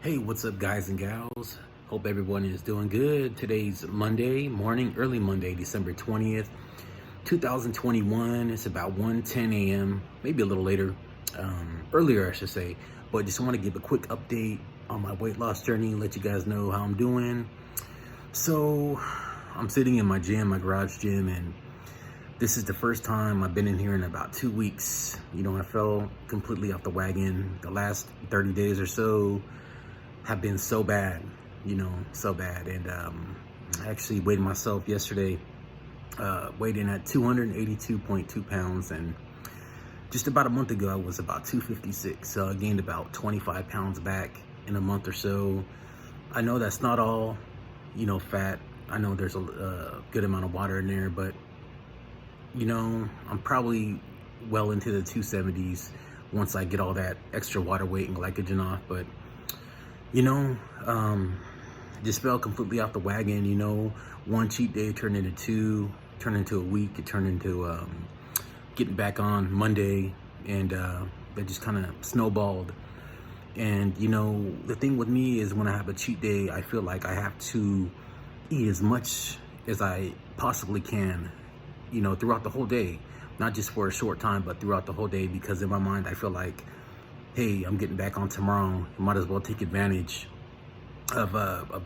Hey, what's up, guys and gals? Hope everyone is doing good. Today's Monday morning, early Monday, December 20th, 2021. It's about 1:10 a.m., maybe a little later, earlier, I should say. But just want to give a quick update on my weight loss journey, let you guys know how I'm doing. So, I'm sitting in my gym, my garage gym, and this is the first time I've been in here in about 2 weeks. I fell completely off the wagon. The last 30 days or so have been so bad, so bad. And I actually weighed myself yesterday, weighed in at 282.2 pounds. And just about a month ago, I was about 256. So I gained about 25 pounds back in a month or so. I know that's not all, fat. I know there's a good amount of water in there, but I'm probably well into the 270s once I get all that extra water weight and glycogen off. But just fell completely off the wagon. One cheat day turned into two, turned into a week, it turned into getting back on Monday, and that just kind of snowballed. And the thing with me is when I have a cheat day, I feel like I have to eat as much as I possibly can, throughout the whole day, not just for a short time, but throughout the whole day, because in my mind, I feel like, hey, I'm getting back on tomorrow. I might as well take advantage of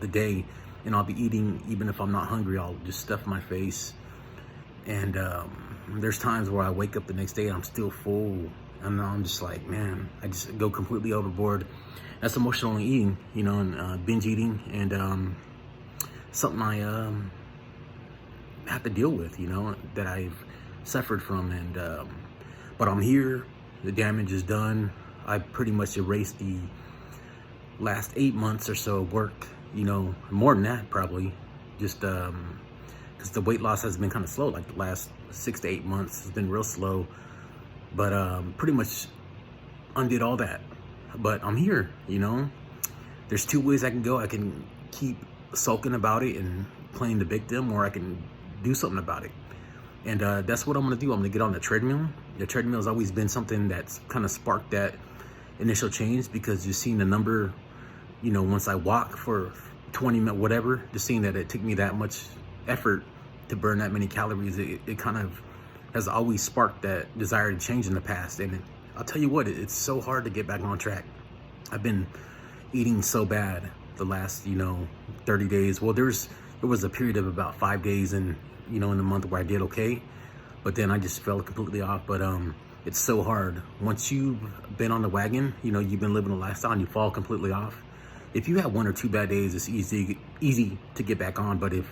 the day, and I'll be eating even if I'm not hungry. I'll just stuff my face. And there's times where I wake up the next day and I'm still full, and I'm just like, man, I just go completely overboard. That's emotional eating, and binge eating, and something I have to deal with, that I've suffered from. And but I'm here. The damage is done. I pretty much erased the last 8 months or so of work, more than that probably, just because the weight loss has been kind of slow. Like the last 6 to 8 months has been real slow, but pretty much undid all that. But I'm here. There's two ways I can go. I can keep sulking about it and playing the victim, or I can do something about it. And that's what I'm gonna do. I'm gonna get on the treadmill. The treadmill has always been something that's kind of sparked that initial change, because you've seen the number, once I walk for 20 minutes, whatever, just seeing that it took me that much effort to burn that many calories, it kind of has always sparked that desire to change in the past. And I'll tell you what, it's so hard to get back on track. I've been eating so bad the last, 30 days. Well, there was a period of about 5 days in the month where I did okay, but then I just fell completely off. But it's so hard. Once you've been on the wagon, you've been living a lifestyle and you fall completely off. If you have 1 or 2 bad days, it's easy to get back on. But if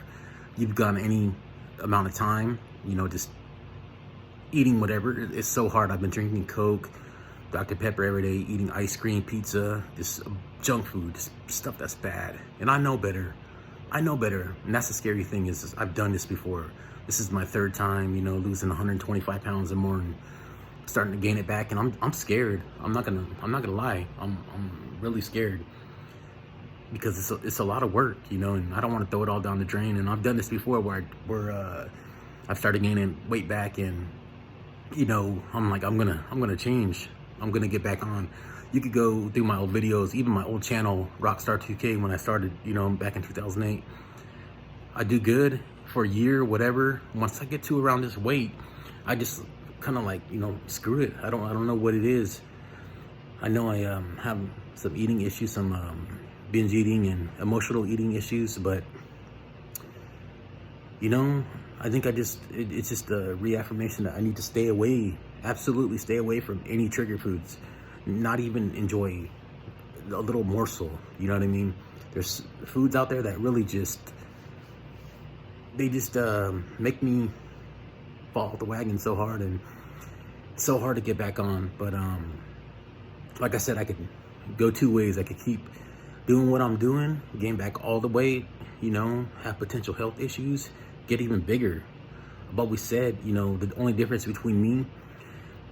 you've gone any amount of time, just eating whatever, it's so hard. I've been drinking Coke, Dr. Pepper every day, eating ice cream, pizza, just junk food, just stuff that's bad. And I know better. And that's the scary thing, is I've done this before. This is my third time, losing 125 pounds or more and starting to gain it back. And I'm scared. I'm not gonna lie. I'm really scared, because it's a lot of work, and I don't want to throw it all down the drain. And I've done this before where I've started gaining weight back, and I'm like, I'm gonna change. I'm gonna get back on. You could go through my old videos, even my old channel, Rockstar 2K, when I started, back in 2008. I do good for a year, whatever. Once I get to around this weight, I just kind of like, screw it. I don't know what it is. I know I have some eating issues, some binge eating and emotional eating issues, but I think it's just a reaffirmation that I need to stay away, absolutely stay away from any trigger foods. Not even enjoy a little morsel, you know what I mean? There's foods out there that really they just make me fall off the wagon so hard, and it's so hard to get back on. But like I said, I could go 2 ways. I could keep doing what I'm doing, gain back all the weight, have potential health issues, get even bigger. I've always said, the only difference between me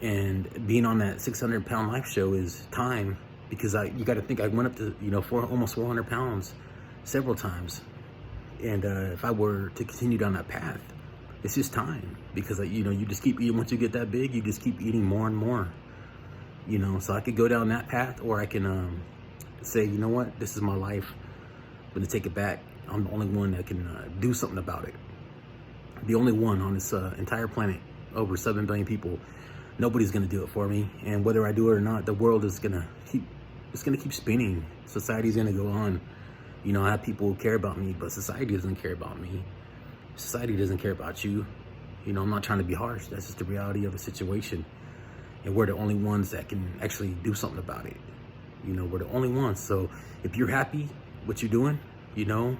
and being on that 600-pound life show is time, because you got to think I went up to almost 400 pounds several times. And if I were to continue down that path, it's just time, because you just keep eating. Once you get that big, you just keep eating more and more. So I could go down that path, or I can say, you know what, this is my life. I'm gonna take it back. I'm the only one that can do something about it. The only one on this entire planet, over 7 billion people. Nobody's gonna do it for me. And whether I do it or not, the world is gonna keep spinning. Society's gonna go on. You know, I have people who care about me, but society doesn't care about me. Society doesn't care about you. You know, I'm not trying to be harsh. That's just the reality of the situation. And we're the only ones that can actually do something about it. You know, we're the only ones. So if you're happy what you're doing, you know,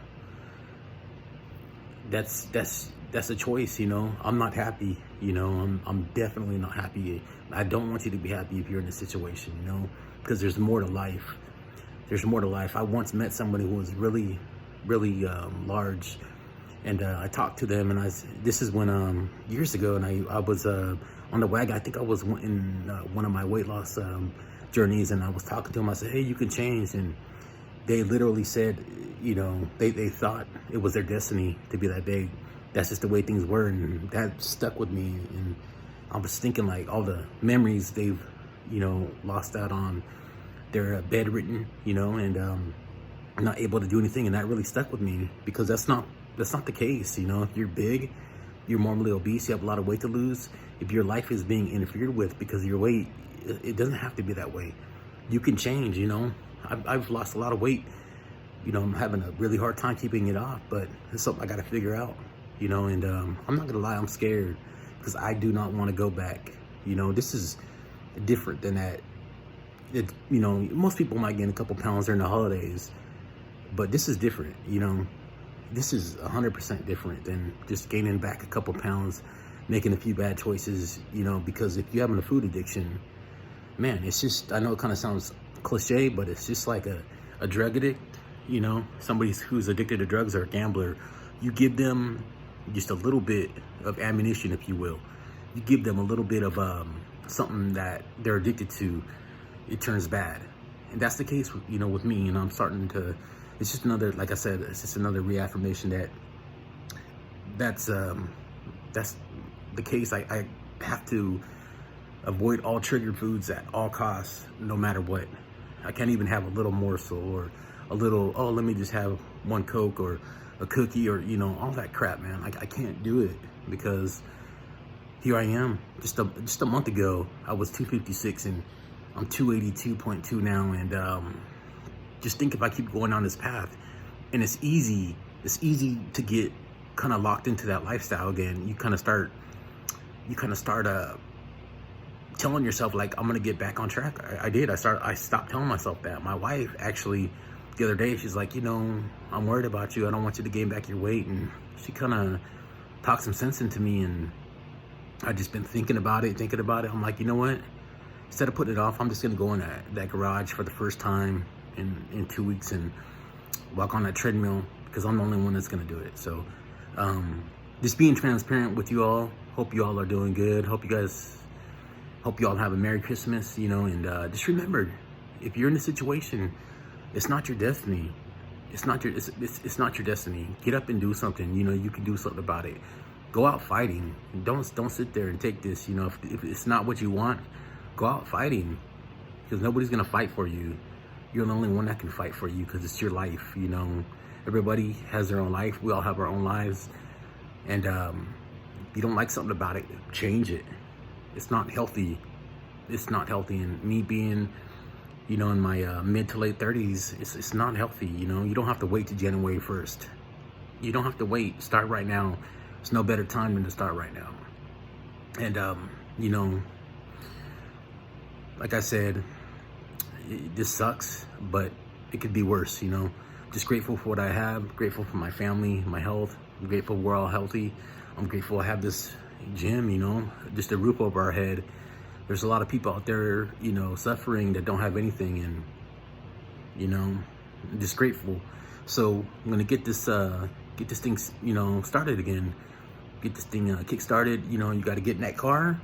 that's a choice. You know, I'm not happy. You know, I'm definitely not happy. I don't want you to be happy if you're in a situation, you know, because there's more to life. There's more to life. I once met somebody who was really large, and I talked to them, and this is when years ago, and I was on the wagon. I think I was in one of my weight loss journeys, and I was talking to them. I said, hey, you can change. And they literally said, you know, they thought it was their destiny to be that big. That's just the way things were, and that stuck with me. And I was thinking, like, all the memories they've, you know, lost out on. They're bedridden, you know, and not able to do anything, and that really stuck with me, because that's not the case. You know, if you're big, you're morbidly obese, you have a lot of weight to lose. If your life is being interfered with because of your weight, it doesn't have to be that way. You can change. You know, I've lost a lot of weight. You know, I'm having a really hard time keeping it off, but it's something I got to figure out. You know, and I'm not gonna lie, I'm scared, because I do not want to go back. You know, this is different than that. You know, most people might gain a couple pounds during the holidays, but this is different. You know, this is 100% different than just gaining back a couple pounds, making a few bad choices. You know, because if you're having a food addiction, man, it's just, I know it kind of sounds cliche, but it's just like a drug addict. You know, somebody who's addicted to drugs or a gambler, you give them just a little bit of ammunition, if you will. You give them a little bit of something that they're addicted to, it turns bad. And that's the case, you know, with me. And I'm starting to, it's just another, like I said, it's just another reaffirmation that that's the case. I have to avoid all triggered foods at all costs, no matter what. I can't even have a little morsel or a little, oh, let me just have one Coke or a cookie, or, you know, all that crap, man. I can't do it, because here I am. Just a month ago, I was 256, and I'm 282.2 now. And just think, if I keep going on this path, and it's easy to get kind of locked into that lifestyle again. You kind of start telling yourself, like, I'm gonna get back on track. I did. I stopped telling myself that. My wife actually, the other day, she's like, you know, I'm worried about you. I don't want you to gain back your weight. And she kind of talked some sense into me, and I just been thinking about it. I'm like, you know what? Instead of putting it off, I'm just gonna go in that garage for the first time in 2 weeks and walk on that treadmill, because I'm the only one that's gonna do it. So just being transparent with you all. Hope you all are doing good. Hope you all have a Merry Christmas, you know, and just remember, if you're in a situation, it's not your destiny. It's not your destiny. Get up and do something. You know, you can do something about it. Go out fighting. Don't sit there and take this. You know, if it's not what you want, go out fighting, because nobody's gonna fight for you. You're the only one that can fight for you, because it's your life. You know, everybody has their own life. We all have our own lives, and if you don't like something about it, change it. It's not healthy. And me being, you know, in my mid to late 30s, it's not healthy. You know, you don't have to wait to January 1st. You don't have to wait. Start right now. There's no better time than to start right now. And you know, like I said, this sucks, but it could be worse. You know, just grateful for what I have. Grateful for my family, my health. I'm grateful we're all healthy. I'm grateful I have this gym, you know, just a roof over our head. There's a lot of people out there, you know, suffering, that don't have anything, and, you know, I'm just grateful. So I'm gonna get this thing, you know, started again. Get this thing kick started. You know, you got to get in that car.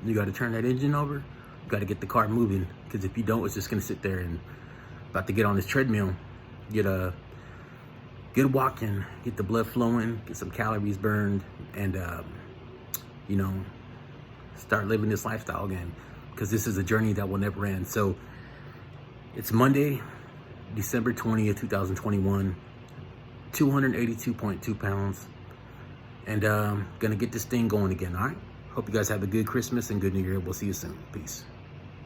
You got to turn that engine over. You got to get the car moving, because if you don't, it's just gonna sit there. And about to get on this treadmill, get walking, get the blood flowing, get some calories burned, and you know, start living this lifestyle again, because this is a journey that will never end. So it's Monday. December 20th, 2021, 282.2 pounds. And gonna get this thing going again, all right? Hope you guys have a good Christmas and good New Year. We'll see you soon. Peace.